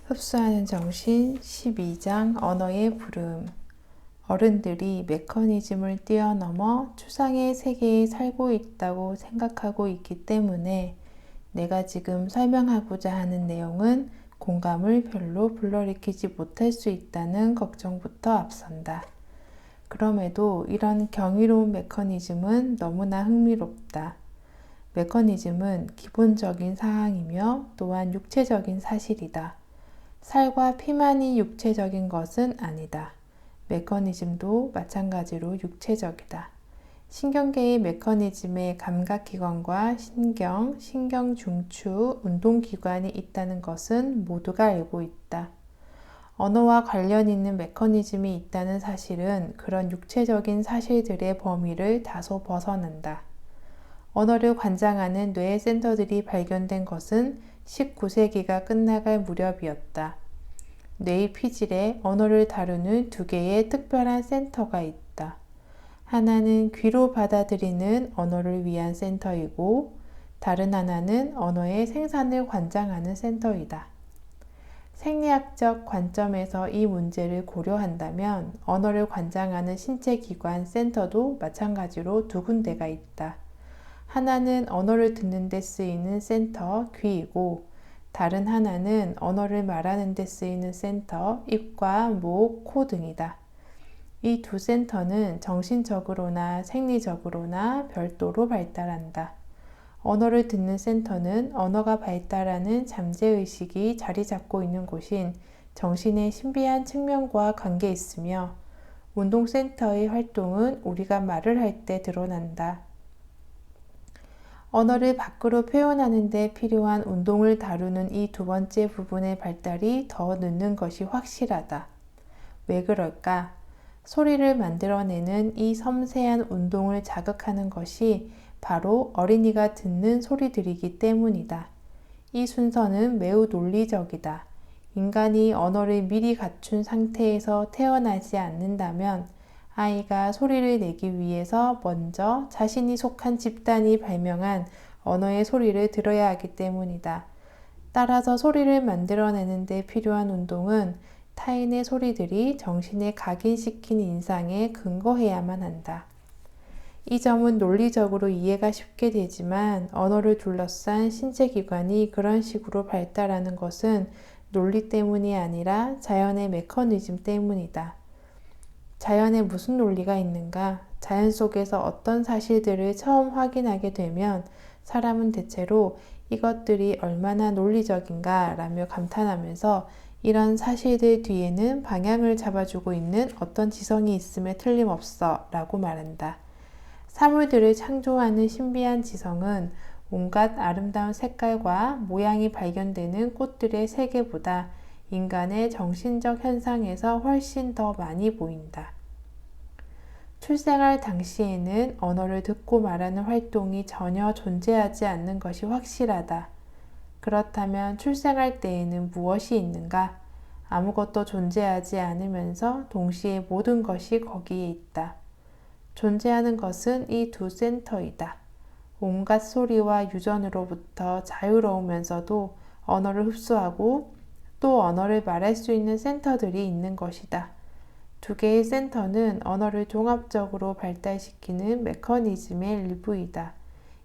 흡수하는 정신 12장 언어의 부름. 어른들이 메커니즘을 뛰어넘어 추상의 세계에 살고 있다고 생각하고 있기 때문에 내가 지금 설명하고자 하는 내용은 공감을 별로 불러일으키지 못할 수 있다는 걱정부터 앞선다. 그럼에도 이런 경이로운 메커니즘은 너무나 흥미롭다. 메커니즘은 기본적인 사항이며 또한 육체적인 사실이다. 살과 피만이 육체적인 것은 아니다. 메커니즘도 마찬가지로 육체적이다. 신경계의 메커니즘에 감각기관과 신경, 신경중추, 운동기관이 있다는 것은 모두가 알고 있다. 언어와 관련 있는 메커니즘이 있다는 사실은 그런 육체적인 사실들의 범위를 다소 벗어난다. 언어를 관장하는 뇌의 센터들이 발견된 것은 19세기가 끝나갈 무렵이었다. 뇌의 피질에 언어를 다루는 두 개의 특별한 센터가 있다. 하나는 귀로 받아들이는 언어를 위한 센터이고 다른 하나는 언어의 생산을 관장하는 센터이다. 생리학적 관점에서 이 문제를 고려한다면 언어를 관장하는 신체기관 센터도 마찬가지로 두 군데가 있다. 하나는 언어를 듣는 데 쓰이는 센터, 귀이고 다른 하나는 언어를 말하는 데 쓰이는 센터, 입과 목, 코 등이다. 이 두 센터는 정신적으로나 생리적으로나 별도로 발달한다. 언어를 듣는 센터는 언어가 발달하는 잠재의식이 자리 잡고 있는 곳인 정신의 신비한 측면과 관계 있으며 운동센터의 활동은 우리가 말을 할 때 드러난다. 언어를 밖으로 표현하는 데 필요한 운동을 다루는 이 두 번째 부분의 발달이 더 늦는 것이 확실하다. 왜 그럴까? 소리를 만들어내는 이 섬세한 운동을 자극하는 것이 바로 어린이가 듣는 소리들이기 때문이다. 이 순서는 매우 논리적이다. 인간이 언어를 미리 갖춘 상태에서 태어나지 않는다면 아이가 소리를 내기 위해서 먼저 자신이 속한 집단이 발명한 언어의 소리를 들어야 하기 때문이다. 따라서 소리를 만들어내는 데 필요한 운동은 타인의 소리들이 정신에 각인시킨 인상에 근거해야만 한다. 이 점은 논리적으로 이해가 쉽게 되지만 언어를 둘러싼 신체기관이 그런 식으로 발달하는 것은 논리 때문이 아니라 자연의 메커니즘 때문이다. 자연에 무슨 논리가 있는가? 자연 속에서 어떤 사실들을 처음 확인하게 되면 사람은 대체로 이것들이 얼마나 논리적인가 라며 감탄하면서 이런 사실들 뒤에는 방향을 잡아주고 있는 어떤 지성이 있음에 틀림없어 라고 말한다. 사물들을 창조하는 신비한 지성은 온갖 아름다운 색깔과 모양이 발견되는 꽃들의 세계보다 인간의 정신적 현상에서 훨씬 더 많이 보인다. 출생할 당시에는 언어를 듣고 말하는 활동이 전혀 존재하지 않는 것이 확실하다. 그렇다면 출생할 때에는 무엇이 있는가? 아무것도 존재하지 않으면서 동시에 모든 것이 거기에 있다. 존재하는 것은 이 두 센터이다. 온갖 소리와 유전으로부터 자유로우면서도 언어를 흡수하고 또 언어를 말할 수 있는 센터들이 있는 것이다. 두 개의 센터는 언어를 종합적으로 발달시키는 메커니즘의 일부이다.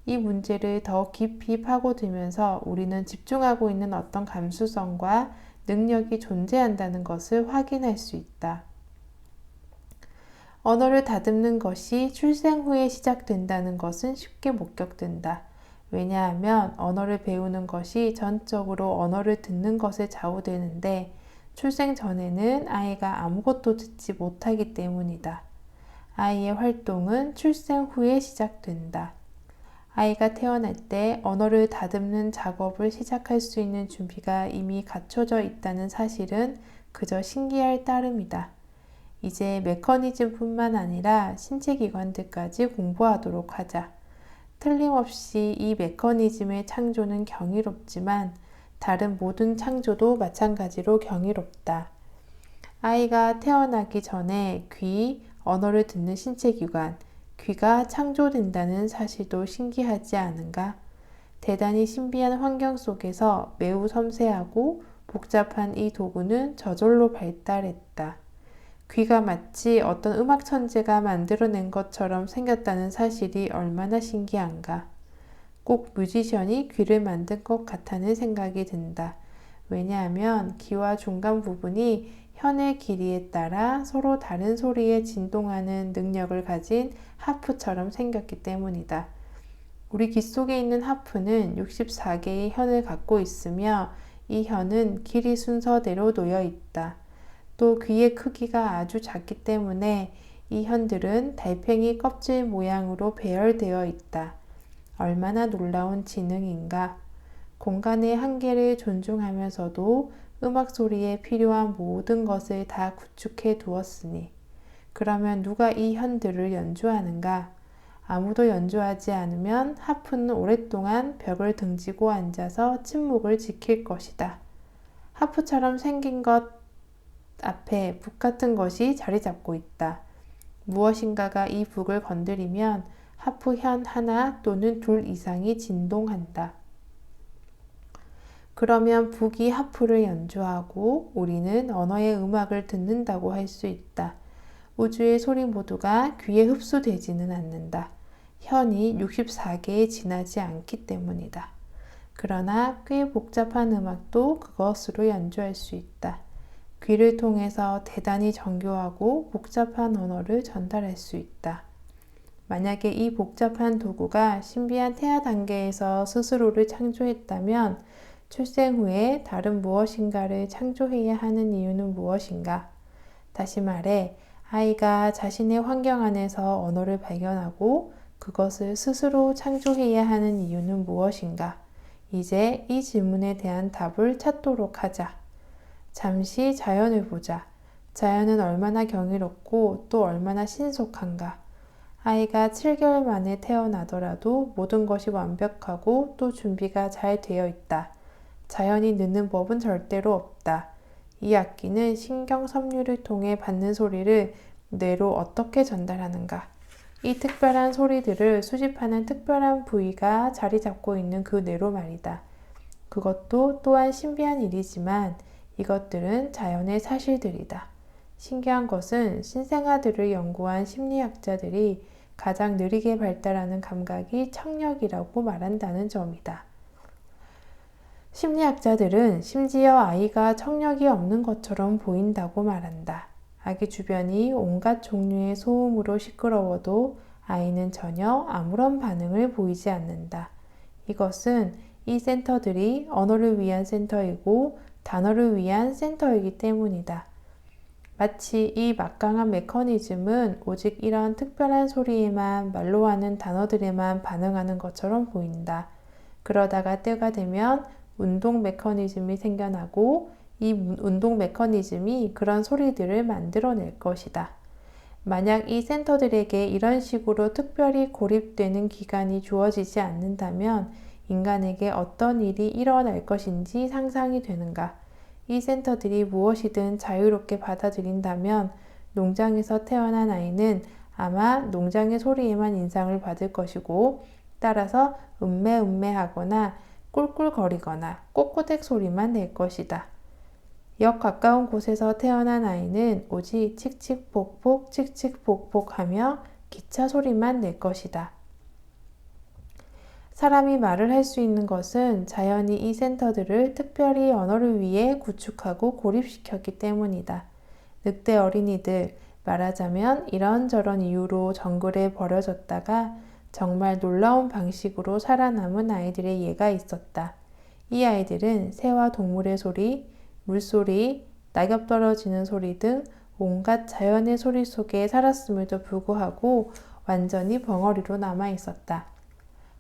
이 문제를 더 깊이 파고들면서 우리는 집중하고 있는 어떤 감수성과 능력이 존재한다는 것을 확인할 수 있다. 언어를 다듬는 것이 출생 후에 시작된다는 것은 쉽게 목격된다. 왜냐하면 언어를 배우는 것이 전적으로 언어를 듣는 것에 좌우되는데 출생 전에는 아이가 아무것도 듣지 못하기 때문이다. 아이의 활동은 출생 후에 시작된다. 아이가 태어날 때 언어를 다듬는 작업을 시작할 수 있는 준비가 이미 갖춰져 있다는 사실은 그저 신기할 따름이다. 이제 메커니즘뿐만 아니라 신체기관들까지 공부하도록 하자. 틀림없이 이 메커니즘의 창조는 경이롭지만 다른 모든 창조도 마찬가지로 경이롭다. 아이가 태어나기 전에 귀, 언어를 듣는 신체기관, 귀가 창조된다는 사실도 신기하지 않은가? 대단히 신비한 환경 속에서 매우 섬세하고 복잡한 이 도구는 저절로 발달했다. 귀가 마치 어떤 음악 천재가 만들어낸 것처럼 생겼다는 사실이 얼마나 신기한가. 꼭 뮤지션이 귀를 만든 것 같다는 생각이 든다. 왜냐하면 귀와 중간 부분이 현의 길이에 따라 서로 다른 소리에 진동하는 능력을 가진 하프처럼 생겼기 때문이다. 우리 귀 속에 있는 하프는 64개의 현을 갖고 있으며 이 현은 길이 순서대로 놓여 있다. 또 귀의 크기가 아주 작기 때문에 이 현들은 달팽이 껍질 모양으로 배열되어 있다. 얼마나 놀라운 지능인가. 공간의 한계를 존중하면서도 음악 소리에 필요한 모든 것을 다 구축해 두었으니 그러면 누가 이 현들을 연주하는가? 아무도 연주하지 않으면 하프는 오랫동안 벽을 등지고 앉아서 침묵을 지킬 것이다. 하프처럼 생긴 것 앞에 북 같은 것이 자리 잡고 있다. 무엇인가가 이 북을 건드리면 하프 현 하나 또는 둘 이상이 진동한다. 그러면 북이 하프를 연주하고 우리는 언어의 음악을 듣는다고 할 수 있다. 우주의 소리 모두가 귀에 흡수되지는 않는다. 현이 64개에 지나지 않기 때문이다. 그러나 꽤 복잡한 음악도 그것으로 연주할 수 있다. 귀를 통해서 대단히 정교하고 복잡한 언어를 전달할 수 있다. 만약에 이 복잡한 도구가 신비한 태아 단계에서 스스로를 창조했다면 출생 후에 다른 무엇인가를 창조해야 하는 이유는 무엇인가? 다시 말해, 아이가 자신의 환경 안에서 언어를 발견하고 그것을 스스로 창조해야 하는 이유는 무엇인가? 이제 이 질문에 대한 답을 찾도록 하자. 잠시 자연을 보자. 자연은 얼마나 경이롭고 또 얼마나 신속한가. 아이가 7개월 만에 태어나더라도 모든 것이 완벽하고 또 준비가 잘 되어 있다. 자연이 늦는 법은 절대로 없다. 이 악기는 신경 섬유를 통해 받는 소리를 뇌로 어떻게 전달하는가? 이 특별한 소리들을 수집하는 특별한 부위가 자리 잡고 있는 그 뇌로 말이다. 그것도 또한 신비한 일이지만 이것들은 자연의 사실들이다. 신기한 것은 신생아들을 연구한 심리학자들이 가장 느리게 발달하는 감각이 청력이라고 말한다는 점이다. 심리학자들은 심지어 아이가 청력이 없는 것처럼 보인다고 말한다. 아기 주변이 온갖 종류의 소음으로 시끄러워도 아이는 전혀 아무런 반응을 보이지 않는다. 이것은 이 센터들이 언어를 위한 센터이고 단어를 위한 센터이기 때문이다. 마치 이 막강한 메커니즘은 오직 이런 특별한 소리에만 말로 하는 단어들에만 반응하는 것처럼 보인다. 그러다가 때가 되면 운동 메커니즘이 생겨나고 이 운동 메커니즘이 그런 소리들을 만들어낼 것이다. 만약 이 센터들에게 이런 식으로 특별히 고립되는 기간이 주어지지 않는다면 인간에게 어떤 일이 일어날 것인지 상상이 되는가? 이 센터들이 무엇이든 자유롭게 받아들인다면 농장에서 태어난 아이는 아마 농장의 소리에만 인상을 받을 것이고 따라서 음매하거나 꿀꿀거리거나 꼬꼬댁 소리만 낼 것이다. 역 가까운 곳에서 태어난 아이는 오직 칙칙폭폭 칙칙폭폭 하며 기차 소리만 낼 것이다. 사람이 말을 할 수 있는 것은 자연이 이 센터들을 특별히 언어를 위해 구축하고 고립시켰기 때문이다. 늑대 어린이들, 말하자면 이런저런 이유로 정글에 버려졌다가 정말 놀라운 방식으로 살아남은 아이들의 예가 있었다. 이 아이들은 새와 동물의 소리, 물소리, 낙엽 떨어지는 소리 등 온갖 자연의 소리 속에 살았음에도 불구하고 완전히 벙어리로 남아 있었다.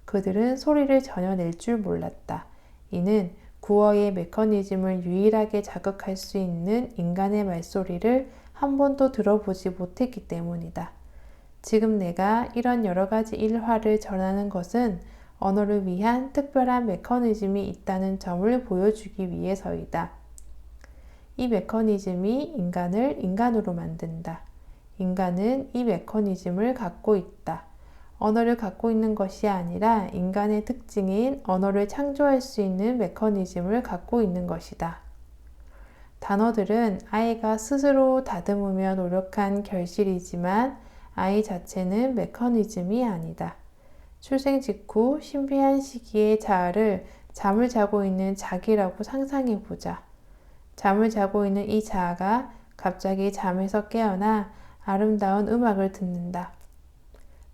그들은 소리를 전혀 낼 줄 몰랐다. 이는 구어의 메커니즘을 유일하게 자극할 수 있는 인간의 말소리를 한 번도 들어보지 못했기 때문이다. 지금 내가 이런 여러 가지 일화를 전하는 것은 언어를 위한 특별한 메커니즘이 있다는 점을 보여주기 위해서이다. 이 메커니즘이 인간을 인간으로 만든다. 인간은 이 메커니즘을 갖고 있다. 언어를 갖고 있는 것이 아니라 인간의 특징인 언어를 창조할 수 있는 메커니즘을 갖고 있는 것이다. 단어들은 아이가 스스로 다듬으며 노력한 결실이지만 아이 자체는 메커니즘이 아니다. 출생 직후 신비한 시기의 자아를 잠을 자고 있는 자기라고 상상해 보자. 잠을 자고 있는 이 자아가 갑자기 잠에서 깨어나 아름다운 음악을 듣는다.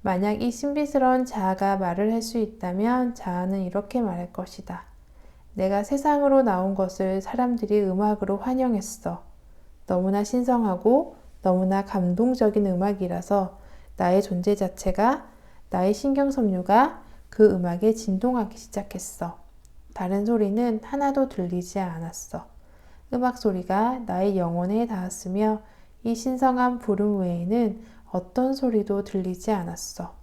만약 이 신비스러운 자아가 말을 할 수 있다면 자아는 이렇게 말할 것이다. 내가 세상으로 나온 것을 사람들이 음악으로 환영했어. 너무나 신성하고 너무나 감동적인 음악이라서 나의 존재 자체가, 나의 신경섬유가 그 음악에 진동하기 시작했어. 다른 소리는 하나도 들리지 않았어. 음악 소리가 나의 영혼에 닿았으며 이 신성한 부름 외에는 어떤 소리도 들리지 않았어.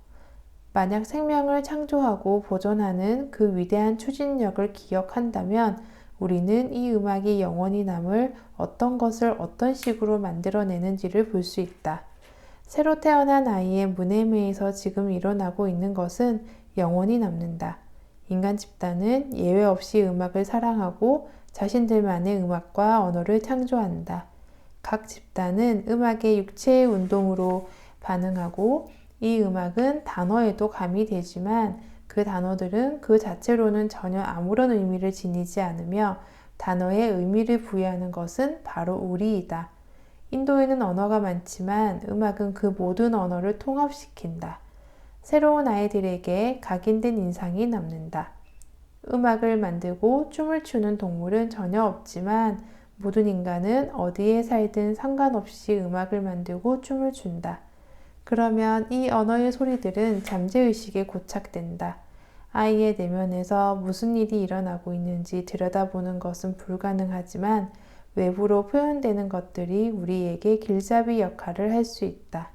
만약 생명을 창조하고 보존하는 그 위대한 추진력을 기억한다면 우리는 이 음악이 영원히 남을 어떤 것을 어떤 식으로 만들어내는지를 볼 수 있다. 새로 태어난 아이의 문해매에서 지금 일어나고 있는 것은 영원히 남는다. 인간 집단은 예외 없이 음악을 사랑하고 자신들만의 음악과 언어를 창조한다. 각 집단은 음악의 육체의 운동으로 반응하고 이 음악은 단어에도 가미되지만 그 단어들은 그 자체로는 전혀 아무런 의미를 지니지 않으며 단어에 의미를 부여하는 것은 바로 우리이다. 인도에는 언어가 많지만 음악은 그 모든 언어를 통합시킨다. 새로운 아이들에게 각인된 인상이 남는다. 음악을 만들고 춤을 추는 동물은 전혀 없지만 모든 인간은 어디에 살든 상관없이 음악을 만들고 춤을 춘다. 그러면 이 언어의 소리들은 잠재의식에 고착된다. 아이의 내면에서 무슨 일이 일어나고 있는지 들여다보는 것은 불가능하지만 외부로 표현되는 것들이 우리에게 길잡이 역할을 할 수 있다.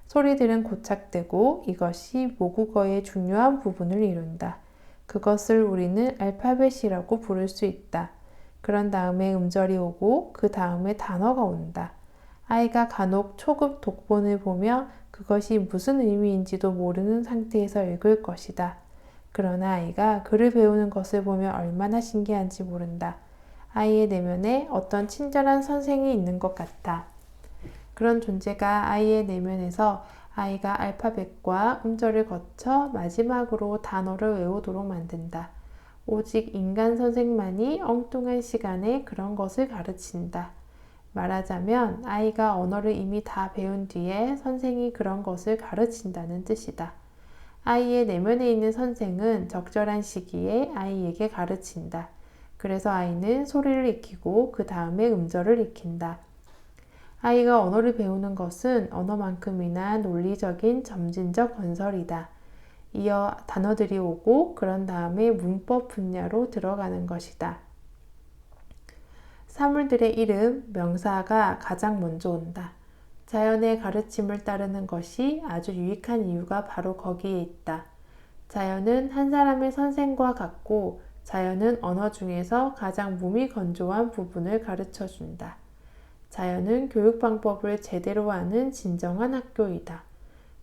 소리들은 고착되고 이것이 모국어의 중요한 부분을 이룬다. 그것을 우리는 알파벳이라고 부를 수 있다. 그런 다음에 음절이 오고 그 다음에 단어가 온다. 아이가 간혹 초급 독본을 보며 그것이 무슨 의미인지도 모르는 상태에서 읽을 것이다. 그러나 아이가 글을 배우는 것을 보며 얼마나 신기한지 모른다. 아이의 내면에 어떤 친절한 선생이 있는 것 같아. 그런 존재가 아이의 내면에서 아이가 알파벳과 음절을 거쳐 마지막으로 단어를 외우도록 만든다. 오직 인간 선생만이 엉뚱한 시간에 그런 것을 가르친다. 말하자면 아이가 언어를 이미 다 배운 뒤에 선생이 그런 것을 가르친다는 뜻이다. 아이의 내면에 있는 선생은 적절한 시기에 아이에게 가르친다. 그래서 아이는 소리를 익히고 그 다음에 음절을 익힌다. 아이가 언어를 배우는 것은 언어만큼이나 논리적인 점진적 건설이다. 이어 단어들이 오고 그런 다음에 문법 분야로 들어가는 것이다. 사물들의 이름, 명사가 가장 먼저 온다. 자연의 가르침을 따르는 것이 아주 유익한 이유가 바로 거기에 있다. 자연은 한 사람의 선생과 같고 자연은 언어 중에서 가장 몸이 건조한 부분을 가르쳐 준다. 자연은 교육 방법을 제대로 아는 진정한 학교이다.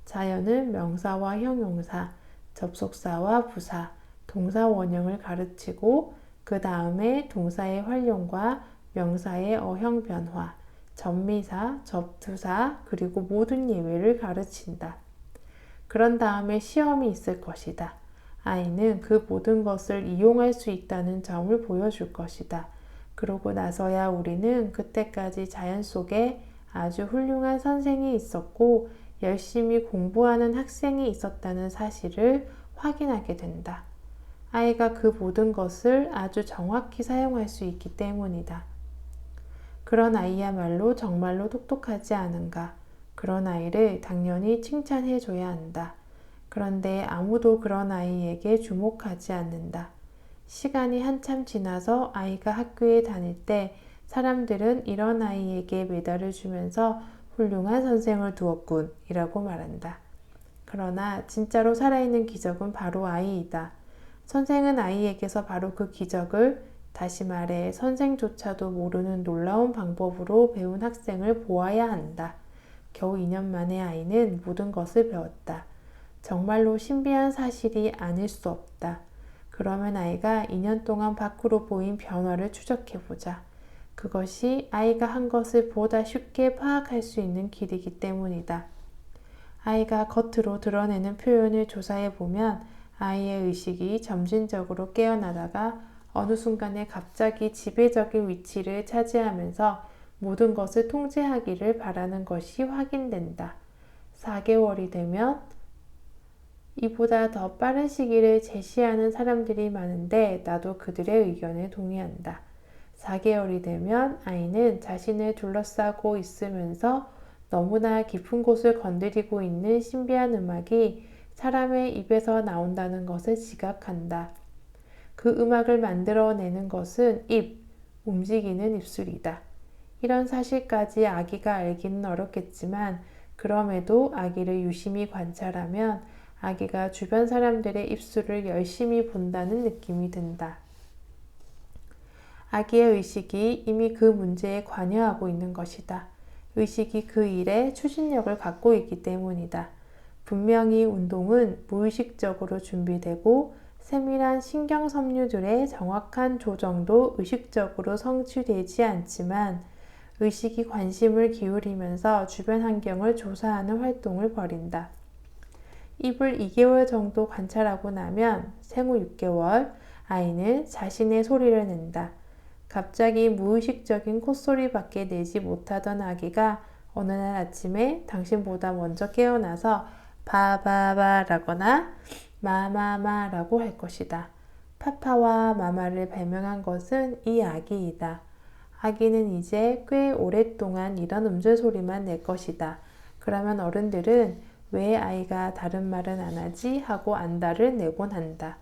자연은 명사와 형용사, 접속사와 부사, 동사 원형을 가르치고 그 다음에 동사의 활용과 명사의 어형 변화, 접미사, 접두사, 그리고 모든 예외를 가르친다. 그런 다음에 시험이 있을 것이다. 아이는 그 모든 것을 이용할 수 있다는 점을 보여줄 것이다. 그러고 나서야 우리는 그때까지 자연 속에 아주 훌륭한 선생이 있었고 열심히 공부하는 학생이 있었다는 사실을 확인하게 된다. 아이가 그 모든 것을 아주 정확히 사용할 수 있기 때문이다. 그런 아이야말로 정말로 똑똑하지 않은가? 그런 아이를 당연히 칭찬해 줘야 한다. 그런데 아무도 그런 아이에게 주목하지 않는다. 시간이 한참 지나서 아이가 학교에 다닐 때 사람들은 이런 아이에게 메달을 주면서 훌륭한 선생을 두었군 이라고 말한다. 그러나 진짜로 살아있는 기적은 바로 아이이다. 선생은 아이에게서 바로 그 기적을, 다시 말해 선생조차도 모르는 놀라운 방법으로 배운 학생을 보아야 한다. 겨우 2년 만에 아이는 모든 것을 배웠다. 정말로 신비한 사실이 아닐 수 없다. 그러면 아이가 2년 동안 밖으로 보인 변화를 추적해보자. 그것이 아이가 한 것을 보다 쉽게 파악할 수 있는 길이기 때문이다. 아이가 겉으로 드러내는 표현을 조사해 보면 아이의 의식이 점진적으로 깨어나다가 어느 순간에 갑자기 지배적인 위치를 차지하면서 모든 것을 통제하기를 바라는 것이 확인된다. 4개월이 되면 이보다 더 빠른 시기를 제시하는 사람들이 많은데 나도 그들의 의견에 동의한다. 4개월이 되면 아이는 자신을 둘러싸고 있으면서 너무나 깊은 곳을 건드리고 있는 신비한 음악이 사람의 입에서 나온다는 것을 지각한다. 그 음악을 만들어내는 것은 움직이는 입술이다. 이런 사실까지 아기가 알기는 어렵겠지만 그럼에도 아기를 유심히 관찰하면 아기가 주변 사람들의 입술을 열심히 본다는 느낌이 든다. 아기의 의식이 이미 그 문제에 관여하고 있는 것이다. 의식이 그 일에 추진력을 갖고 있기 때문이다. 분명히 운동은 무의식적으로 준비되고 세밀한 신경 섬유들의 정확한 조정도 의식적으로 성취되지 않지만 의식이 관심을 기울이면서 주변 환경을 조사하는 활동을 벌인다. 입을 2개월 정도 관찰하고 나면 생후 6개월 아이는 자신의 소리를 낸다. 갑자기 무의식적인 콧소리밖에 내지 못하던 아기가 어느 날 아침에 당신보다 먼저 깨어나서 바바바라거나 마마마라고 할 것이다. 파파와 마마를 발명한 것은 이 아기이다. 아기는 이제 꽤 오랫동안 이런 음절소리만 낼 것이다. 그러면 어른들은 왜 아이가 다른 말은 안 하지? 하고 안달을 내곤 한다.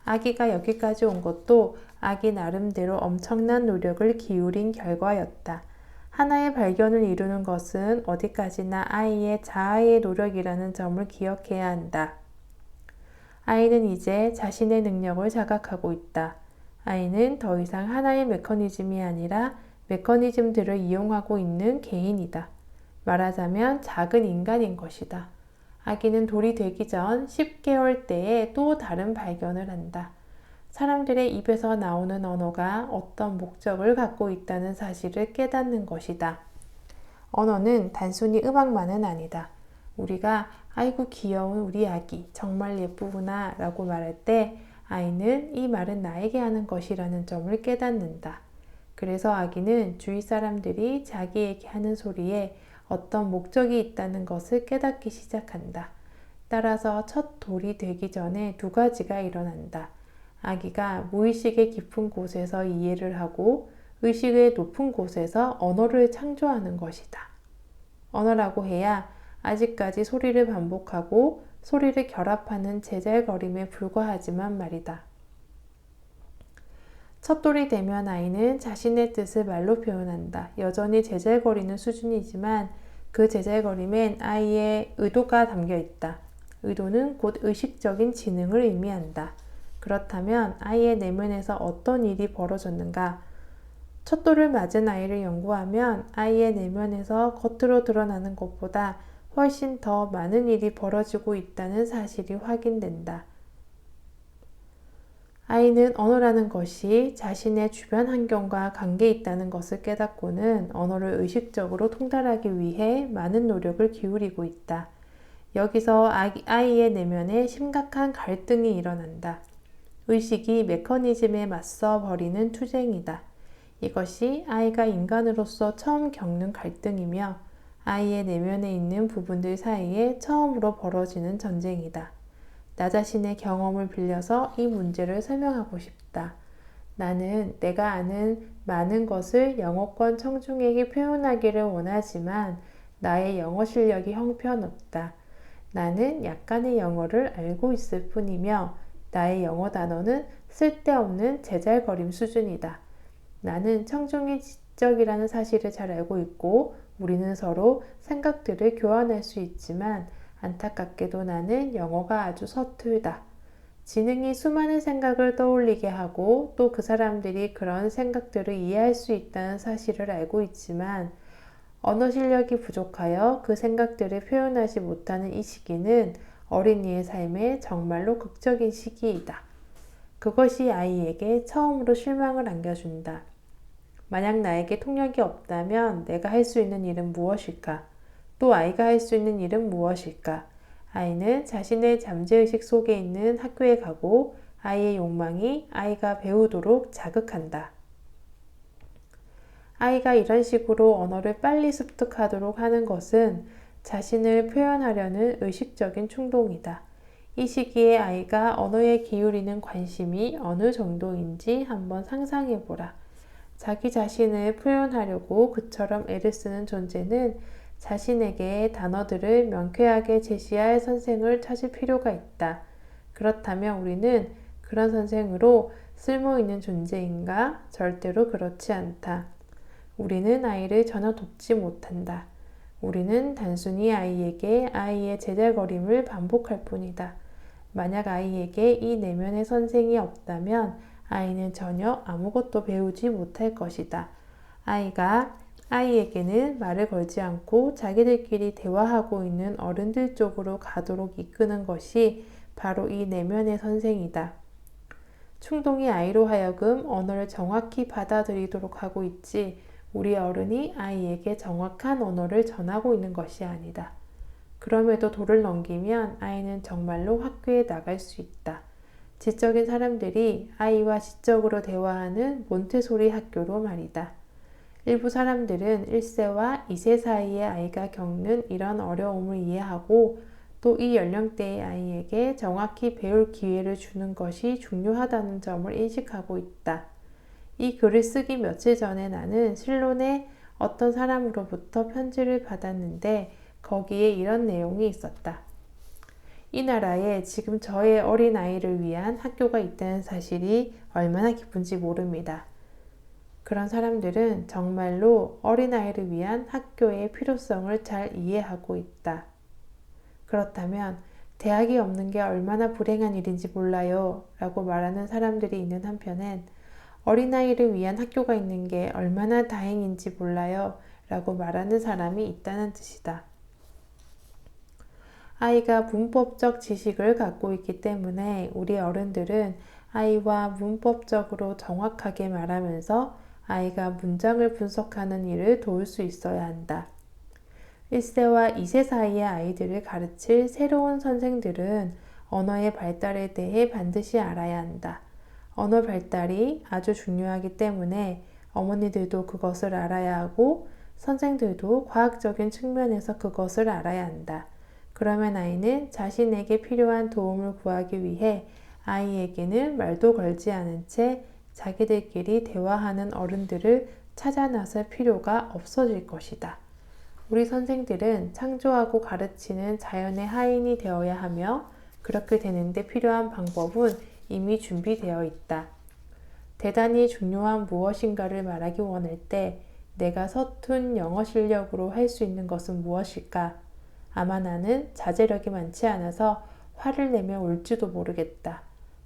아기가 여기까지 온 것도 아기 나름대로 엄청난 노력을 기울인 결과였다. 하나의 발견을 이루는 것은 어디까지나 아이의 자아의 노력이라는 점을 기억해야 한다. 아이는 이제 자신의 능력을 자각하고 있다. 아이는 더 이상 하나의 메커니즘이 아니라 메커니즘들을 이용하고 있는 개인이다. 말하자면 작은 인간인 것이다. 아기는 돌이 되기 전 10개월 때에 또 다른 발견을 한다. 사람들의 입에서 나오는 언어가 어떤 목적을 갖고 있다는 사실을 깨닫는 것이다. 언어는 단순히 음악만은 아니다. 우리가 아이고 귀여운 우리 아기 정말 예쁘구나 라고 말할 때 아이는 이 말은 나에게 하는 것이라는 점을 깨닫는다. 그래서 아기는 주위 사람들이 자기에게 하는 소리에 어떤 목적이 있다는 것을 깨닫기 시작한다. 따라서 첫 돌이 되기 전에 2가지가 일어난다. 아기가 무의식의 깊은 곳에서 이해를 하고 의식의 높은 곳에서 언어를 창조하는 것이다. 언어라고 해야 아직까지 소리를 반복하고 소리를 결합하는 제잘거림에 불과하지만 말이다. 첫 돌이 되면 아이는 자신의 뜻을 말로 표현한다. 여전히 제잘거리는 수준이지만 그 제잘거림엔 아이의 의도가 담겨 있다. 의도는 곧 의식적인 지능을 의미한다. 그렇다면 아이의 내면에서 어떤 일이 벌어졌는가? 첫 돌을 맞은 아이를 연구하면 아이의 내면에서 겉으로 드러나는 것보다 훨씬 더 많은 일이 벌어지고 있다는 사실이 확인된다. 아이는 언어라는 것이 자신의 주변 환경과 관계 있다는 것을 깨닫고는 언어를 의식적으로 통달하기 위해 많은 노력을 기울이고 있다. 여기서 아이의 내면에 심각한 갈등이 일어난다. 의식이 메커니즘에 맞서 벌이는 투쟁이다. 이것이 아이가 인간으로서 처음 겪는 갈등이며 아이의 내면에 있는 부분들 사이에 처음으로 벌어지는 전쟁이다. 나 자신의 경험을 빌려서 이 문제를 설명하고 싶다. 나는 내가 아는 많은 것을 영어권 청중에게 표현하기를 원하지만 나의 영어 실력이 형편없다. 나는 약간의 영어를 알고 있을 뿐이며 나의 영어 단어는 쓸데없는 제잘거림 수준이다. 나는 청중이 지적이라는 사실을 잘 알고 있고 우리는 서로 생각들을 교환할 수 있지만 안타깝게도 나는 영어가 아주 서툴다. 지능이 수많은 생각을 떠올리게 하고 또 그 사람들이 그런 생각들을 이해할 수 있다는 사실을 알고 있지만 언어 실력이 부족하여 그 생각들을 표현하지 못하는 이 시기는 어린이의 삶에 정말로 극적인 시기이다. 그것이 아이에게 처음으로 실망을 안겨준다. 만약 나에게 통역이 없다면 내가 할 수 있는 일은 무엇일까? 또 아이가 할 수 있는 일은 무엇일까? 아이는 자신의 잠재의식 속에 있는 학교에 가고 아이의 욕망이 아이가 배우도록 자극한다. 아이가 이런 식으로 언어를 빨리 습득하도록 하는 것은 자신을 표현하려는 의식적인 충동이다. 이 시기에 아이가 언어에 기울이는 관심이 어느 정도인지 한번 상상해보라. 자기 자신을 표현하려고 그처럼 애를 쓰는 존재는 자신에게 단어들을 명쾌하게 제시할 선생을 찾을 필요가 있다. 그렇다면 우리는 그런 선생으로 쓸모있는 존재인가? 절대로 그렇지 않다. 우리는 아이를 전혀 돕지 못한다. 우리는 단순히 아이에게 아이의 제잘거림을 반복할 뿐이다. 만약 아이에게 이 내면의 선생이 없다면 아이는 전혀 아무것도 배우지 못할 것이다. 아이에게는 말을 걸지 않고 자기들끼리 대화하고 있는 어른들 쪽으로 가도록 이끄는 것이 바로 이 내면의 선생이다. 충동이 아이로 하여금 언어를 정확히 받아들이도록 하고 있지 우리 어른이 아이에게 정확한 언어를 전하고 있는 것이 아니다. 그럼에도 도를 넘기면 아이는 정말로 학교에 나갈 수 있다. 지적인 사람들이 아이와 지적으로 대화하는 몬테소리 학교로 말이다. 일부 사람들은 1세와 2세 사이의 아이가 겪는 이런 어려움을 이해하고 또 이 연령대의 아이에게 정확히 배울 기회를 주는 것이 중요하다는 점을 인식하고 있다. 이 글을 쓰기 며칠 전에 나는 실론의 어떤 사람으로부터 편지를 받았는데 거기에 이런 내용이 있었다. 이 나라에 지금 저의 어린아이를 위한 학교가 있다는 사실이 얼마나 기쁜지 모릅니다. 그런 사람들은 정말로 어린아이를 위한 학교의 필요성을 잘 이해하고 있다. 그렇다면 대학이 없는 게 얼마나 불행한 일인지 몰라요 라고 말하는 사람들이 있는 한편엔 어린아이를 위한 학교가 있는 게 얼마나 다행인지 몰라요 라고 말하는 사람이 있다는 뜻이다. 아이가 문법적 지식을 갖고 있기 때문에 우리 어른들은 아이와 문법적으로 정확하게 말하면서 아이가 문장을 분석하는 일을 도울 수 있어야 한다. 1세와 2세 사이의 아이들을 가르칠 새로운 선생들은 언어의 발달에 대해 반드시 알아야 한다. 언어 발달이 아주 중요하기 때문에 어머니들도 그것을 알아야 하고 선생들도 과학적인 측면에서 그것을 알아야 한다. 그러면 아이는 자신에게 필요한 도움을 구하기 위해 아이에게는 말도 걸지 않은 채 자기들끼리 대화하는 어른들을 찾아 나설 필요가 없어질 것이다. 우리 선생들은 창조하고 가르치는 자연의 하인이 되어야 하며 그렇게 되는데 필요한 방법은 이미 준비되어 있다. 대단히 중요한 무엇인가를 말하기 원할 때 내가 서툰 영어 실력으로 할 수 있는 것은 무엇일까? 아마 나는 자제력이 많지 않아서 화를 내며 울지도 모르겠다.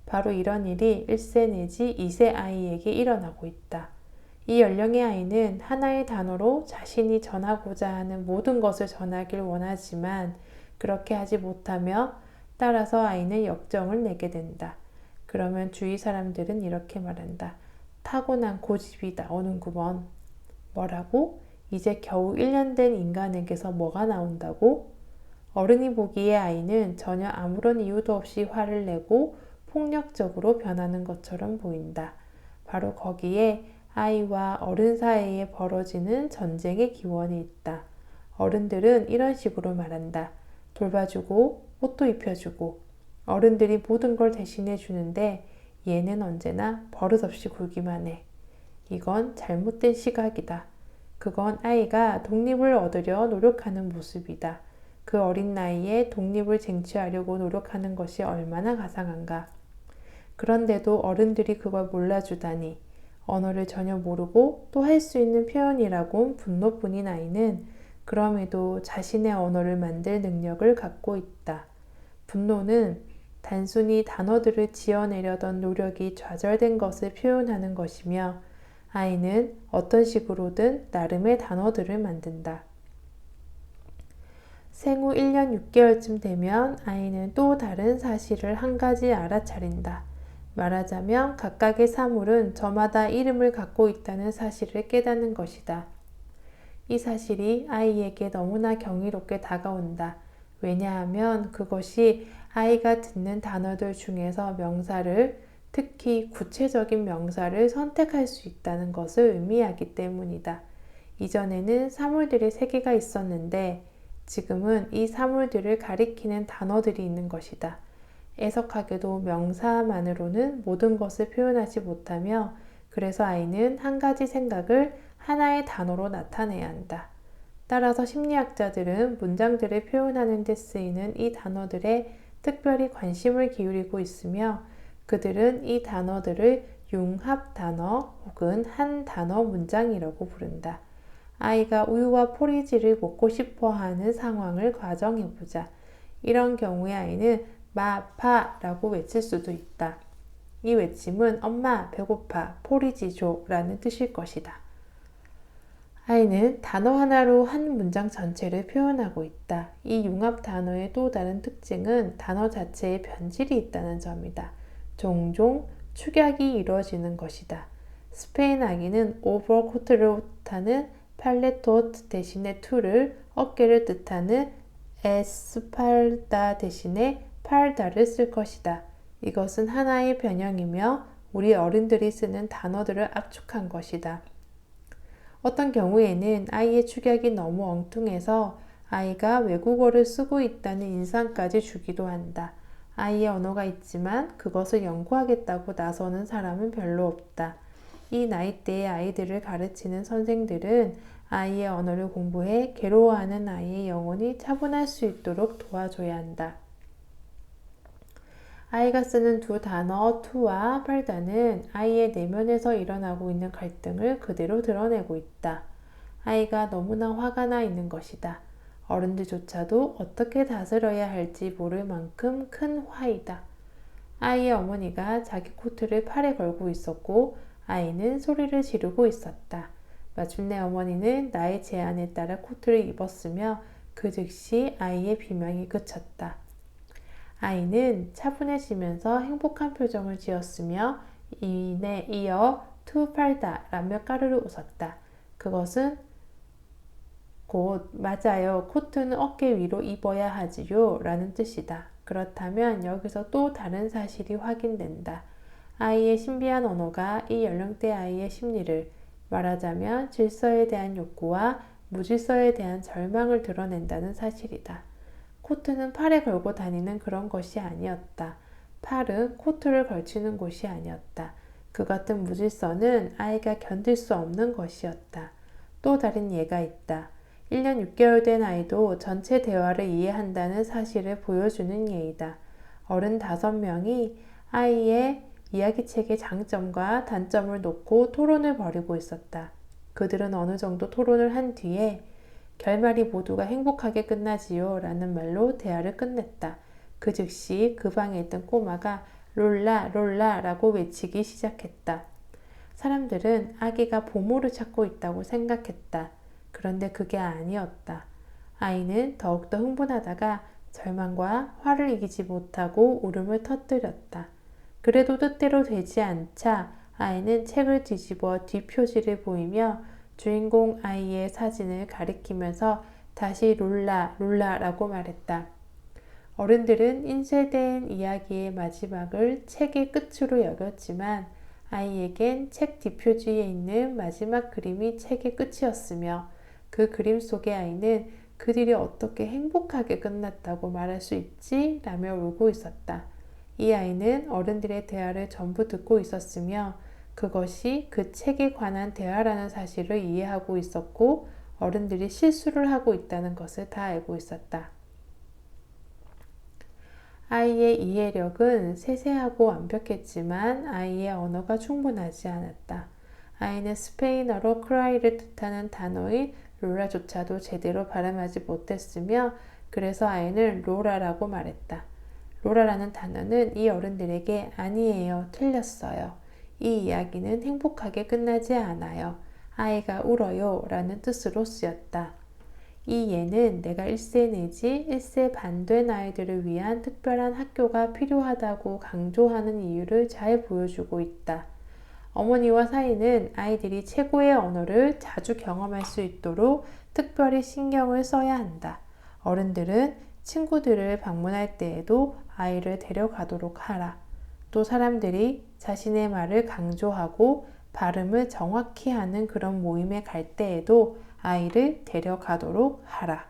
바로 이런 일이 1세 내지 2세 아이에게 일어나고 있다. 이 연령의 아이는 하나의 단어로 자신이 전하고자 하는 모든 것을 전하길 원하지만 그렇게 하지 못하며 따라서 아이는 역정을 내게 된다. 그러면 주위 사람들은 이렇게 말한다. 타고난 고집이 나오는구먼. 뭐라고? 이제 겨우 1년 된 인간에게서 뭐가 나온다고? 어른이 보기에 아이는 전혀 아무런 이유도 없이 화를 내고 폭력적으로 변하는 것처럼 보인다. 바로 거기에 아이와 어른 사이에 벌어지는 전쟁의 기원이 있다. 어른들은 이런 식으로 말한다. 돌봐주고 옷도 입혀주고 어른들이 모든 걸 대신해 주는데 얘는 언제나 버릇없이 굴기만 해. 이건 잘못된 시각이다. 그건 아이가 독립을 얻으려 노력하는 모습이다. 그 어린 나이에 독립을 쟁취하려고 노력하는 것이 얼마나 가상한가. 그런데도 어른들이 그걸 몰라주다니 언어를 전혀 모르고 또 할 수 있는 표현이라곤 분노뿐인 아이는 그럼에도 자신의 언어를 만들 능력을 갖고 있다. 분노는 단순히 단어들을 지어내려던 노력이 좌절된 것을 표현하는 것이며 아이는 어떤 식으로든 나름의 단어들을 만든다. 생후 1년 6개월쯤 되면 아이는 또 다른 사실을 한 가지 알아차린다. 말하자면 각각의 사물은 저마다 이름을 갖고 있다는 사실을 깨닫는 것이다. 이 사실이 아이에게 너무나 경이롭게 다가온다. 왜냐하면 그것이 아이가 듣는 단어들 중에서 명사를, 특히 구체적인 명사를 선택할 수 있다는 것을 의미하기 때문이다. 이전에는 사물들의 세계가 있었는데 지금은 이 사물들을 가리키는 단어들이 있는 것이다. 애석하게도 명사만으로는 모든 것을 표현하지 못하며 그래서 아이는 한 가지 생각을 하나의 단어로 나타내야 한다. 따라서 심리학자들은 문장들을 표현하는 데 쓰이는 이 단어들에 특별히 관심을 기울이고 있으며 그들은 이 단어들을 융합 단어 혹은 한 단어 문장이라고 부른다. 아이가 우유와 포리지를 먹고 싶어 하는 상황을 가정해보자. 이런 경우에 아이는 마파라고 외칠 수도 있다. 이 외침은 엄마 배고파 포리지 줘 라는 뜻일 것이다. 아이는 단어 하나로 한 문장 전체를 표현하고 있다. 이 융합 단어의 또 다른 특징은 단어 자체에 변질이 있다는 점이다. 종종 축약이 이루어지는 것이다. 스페인 아기는 오버코트를 뜻하는 팔레토트 대신에 투를, 어깨를 뜻하는 에스팔다 대신에 팔다를 쓸 것이다. 이것은 하나의 변형이며 우리 어른들이 쓰는 단어들을 압축한 것이다. 어떤 경우에는 아이의 축약이 너무 엉뚱해서 아이가 외국어를 쓰고 있다는 인상까지 주기도 한다. 아이의 언어가 있지만 그것을 연구하겠다고 나서는 사람은 별로 없다. 이 나이대의 아이들을 가르치는 선생들은 아이의 언어를 공부해 괴로워하는 아이의 영혼이 차분할 수 있도록 도와줘야 한다. 아이가 쓰는 두 단어 to와 팔다는 아이의 내면에서 일어나고 있는 갈등을 그대로 드러내고 있다. 아이가 너무나 화가 나 있는 것이다. 어른들조차도 어떻게 다스려야 할지 모를 만큼 큰 화이다. 아이의 어머니가 자기 코트를 팔에 걸고 있었고 아이는 소리를 지르고 있었다. 마침내 어머니는 나의 제안에 따라 코트를 입었으며 그 즉시 아이의 비명이 그쳤다. 아이는 차분해지면서 행복한 표정을 지었으며 이내 이어 투 팔다 라며 까르르 웃었다. 그것은 곧 맞아요. 코트는 어깨 위로 입어야 하지요 라는 뜻이다. 그렇다면 여기서 또 다른 사실이 확인된다. 아이의 신비한 언어가 이 연령대 아이의 심리를, 말하자면 질서에 대한 욕구와 무질서에 대한 절망을 드러낸다는 사실이다. 코트는 팔에 걸고 다니는 그런 것이 아니었다. 팔은 코트를 걸치는 곳이 아니었다. 그 같은 무질서는 아이가 견딜 수 없는 것이었다. 또 다른 예가 있다. 1년 6개월 된 아이도 전체 대화를 이해한다는 사실을 보여주는 예이다. 어른 5명이 아이의 이야기책의 장점과 단점을 놓고 토론을 벌이고 있었다. 그들은 어느 정도 토론을 한 뒤에 결말이 모두가 행복하게 끝나지요 라는 말로 대화를 끝냈다. 그 즉시 그 방에 있던 꼬마가 롤라 롤라 라고 외치기 시작했다. 사람들은 아기가 보모를 찾고 있다고 생각했다. 그런데 그게 아니었다. 아이는 더욱더 흥분하다가 절망과 화를 이기지 못하고 울음을 터뜨렸다. 그래도 뜻대로 되지 않자 아이는 책을 뒤집어 뒷표지를 보이며 주인공 아이의 사진을 가리키면서 다시 롤라 롤라라고 말했다. 어른들은 인쇄된 이야기의 마지막을 책의 끝으로 여겼지만 아이에겐 책 뒷표지에 있는 마지막 그림이 책의 끝이었으며 그 그림 속의 아이는 그들이 어떻게 행복하게 끝났다고 말할 수 있지? 라며 울고 있었다. 이 아이는 어른들의 대화를 전부 듣고 있었으며 그것이 그 책에 관한 대화라는 사실을 이해하고 있었고 어른들이 실수를 하고 있다는 것을 다 알고 있었다. 아이의 이해력은 세세하고 완벽했지만 아이의 언어가 충분하지 않았다. 아이는 스페인어로 cry를 뜻하는 단어인 롤라조차도 제대로 발음하지 못했으며 그래서 아이는 로라라고 말했다. 로라라는 단어는 이 어른들에게 아니에요, 틀렸어요. 이 이야기는 행복하게 끝나지 않아요. 아이가 울어요 라는 뜻으로 쓰였다. 이 예는 내가 1세 내지 1세 반 된 아이들을 위한 특별한 학교가 필요하다고 강조하는 이유를 잘 보여주고 있다. 어머니와 사이는 아이들이 최고의 언어를 자주 경험할 수 있도록 특별히 신경을 써야 한다. 어른들은 친구들을 방문할 때에도 아이를 데려가도록 하라. 또 사람들이 자신의 말을 강조하고 발음을 정확히 하는 그런 모임에 갈 때에도 아이를 데려가도록 하라.